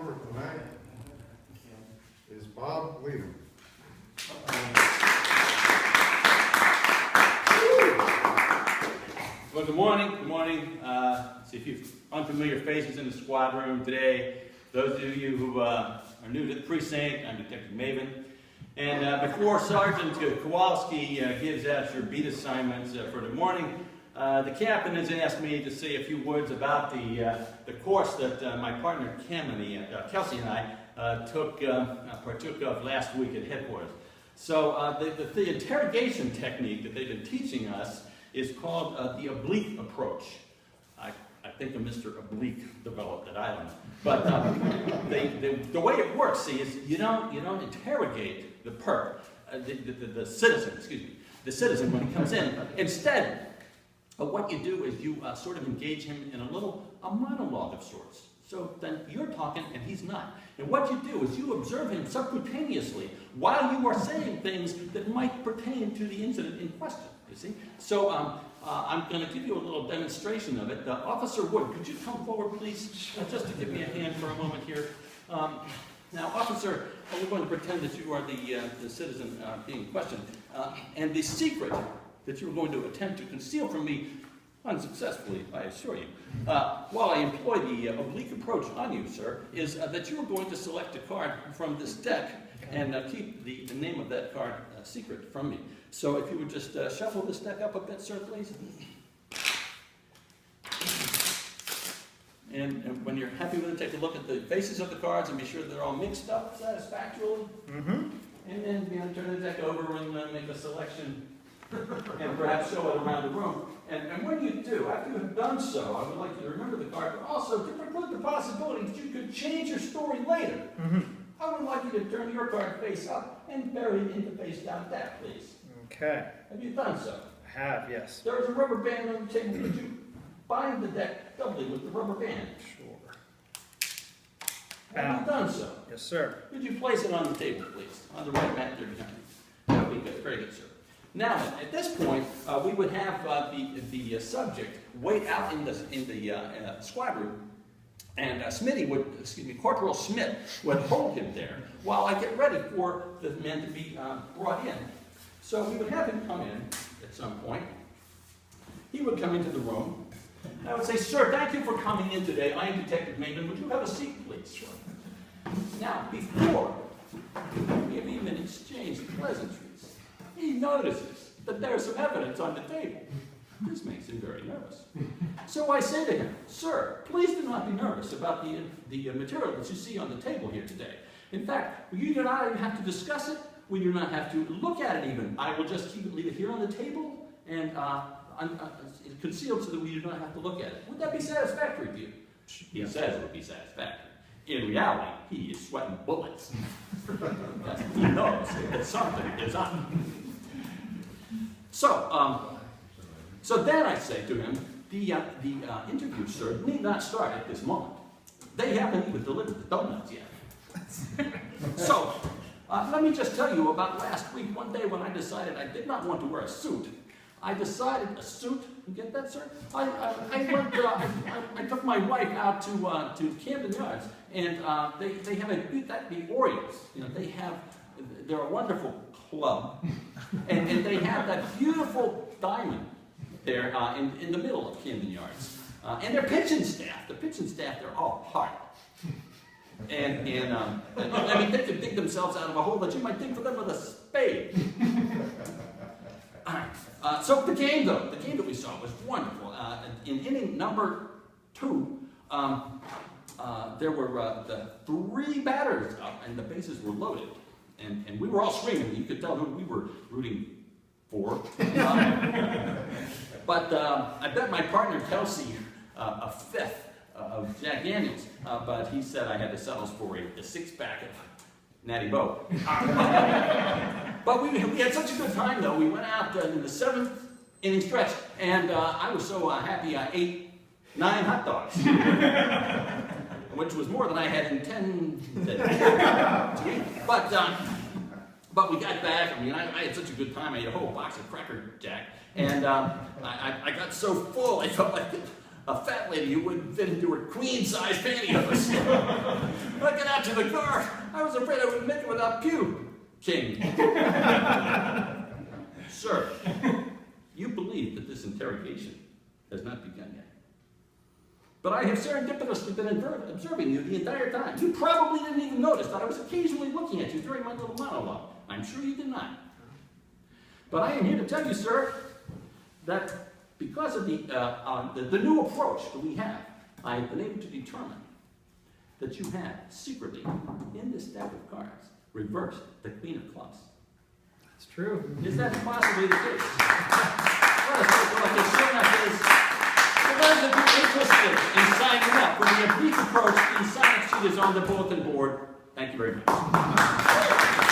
performer tonight is Bob Weedham. Well, good morning. Good morning. See a few unfamiliar faces in the squad room today. Those of you who are new to the precinct, I'm Detective Maven. And before Sergeant Kowalski gives out your beat assignments for the morning, the captain has asked me to say a few words about the course that my partner Kelsey and I partook of last week at headquarters. So the interrogation technique that they've been teaching us is called the Oblique Approach. I think a Mr. Oblique developed it, I don't know. But the way it works, see, is you don't interrogate the perp, the citizen when he comes in. Instead, what you do is you sort of engage him in a monologue of sorts. So then you're talking and he's not. And what you do is you observe him subcutaneously while you are saying things that might pertain to the incident in question, you see? So I'm going to give you a little demonstration of it. Officer Wood, could you come forward, please, just to give me a hand for a moment here. Now, Officer, we're going to pretend that you are the citizen being questioned. And the secret that you're going to attempt to conceal from me, unsuccessfully, I assure you, while I employ the oblique approach on you, sir, is that you're going to select a card from this deck and keep the name of that card secret from me. So if you would just shuffle this deck up a bit, sir, please. And when you're happy with it, take a look at the faces of the cards and be sure they're all mixed up satisfactorily. Mm-hmm. And then turn the deck over and make a selection and perhaps show it around the room. And when you do, after you have done so, I would like you to remember the card, but also to preclude the possibility that you could change your story later. Mm-hmm. I would like you to turn your card face up and bury it in the face down deck, please. Okay. Have you done so? I have, yes. There is a rubber band on the table. Could you bind the deck doubly with the rubber band? Sure. Have you done so? Yes, sir. Could you place it on the table, please? On the right mat there behind you. That would be good. Very good, sir. Now, at this point, we would have the subject wait out in the squad room, and Corporal Smith would hold him there while I get ready for the men to be brought in. So we would have him come in at some point. He would come into the room. I would say, "Sir, thank you for coming in today. I am Detective Maven. Would you have a seat, please?" Sure. Now, before we have even exchanged pleasantries, he notices that there's some evidence on the table. This makes him very nervous. So I say to him, "Sir, please do not be nervous about the material that you see on the table here today. In fact, you do not even have to discuss it. We do not have to look at it even. I will just leave it here on the table and concealed so that we do not have to look at it. Would that be satisfactory to you?" He says it would be satisfactory. In reality, he is sweating bullets. He knows that something is up. So then I say to him, the interview, sir, need not start at this moment. They haven't even delivered the donuts yet. So, let me just tell you about last week, one day when I decided I did not want to wear a suit. I decided a suit, you get that, sir? I took my wife out to Camden Yards, and they have the Orioles. You know, they're a wonderful club, and they have that beautiful diamond there in the middle of Camden Yards. And their pitching staff, they're all hard. And I mean, they could dig themselves out of a hole that you might dig for them with a spade. So the game that we saw was wonderful. In inning number 2, there were the 3 batters up, and the bases were loaded. And we were all screaming. You could tell who we were rooting for. But I bet my partner Kelsey a 5th of Jack Daniels, but he said I had to settle for a 6-pack of Natty Boh. But we had such a good time, though. We went out in the 7th inning stretch, and I was so happy I ate 9 hot dogs, which was more than I had intended to eat. But we got back. I mean, I had such a good time. I ate a whole box of Cracker Jack, and I got so full I felt like a fat lady who wouldn't fit into her queen-size pantyhose. I got out to the car. I was afraid I wouldn't make it without puking. Sir, you believe that this interrogation has not begun yet. But I have serendipitously been observing you the entire time. You probably didn't even notice that I was occasionally looking at you during my little monologue. I'm sure you did not. But I am here to tell you, sir, that because of the new approach that we have, I have been able to determine that you have secretly, in this deck of cards, reversed the Queen of Clubs. That's true. Is that possibly the case? Let us take a look at sure enough is. For those of you interested in signing up for the Oblique Approach, the sign-up sheet is on the bulletin board. Thank you very much.